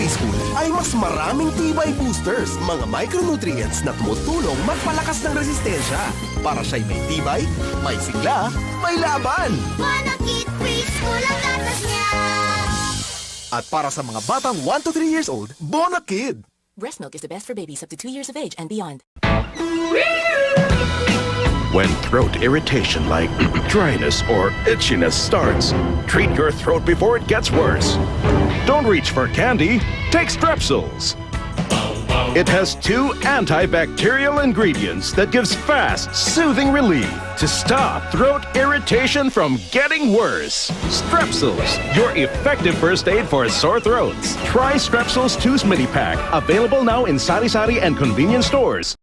Preschool ay mas maraming tibay boosters, mga micronutrients na tumutulong magpalakas ng resistensya. Para siya'y may tibay, may sigla, may laban. Bonakid Preschool ang gatas niya. At para sa mga batang 1 to 3 years old, Bonakid. Breast milk is the best for babies up to 2 years of age and beyond. When throat irritation like dryness or itchiness starts, treat your throat before it gets worse. Don't reach for candy, take Strepsils. It has 2 antibacterial ingredients that gives fast, soothing relief to stop throat irritation from getting worse. Strepsils, your effective first aid for sore throats. Try Strepsils 2's Mini Pack, available now in sari-sari and convenience stores.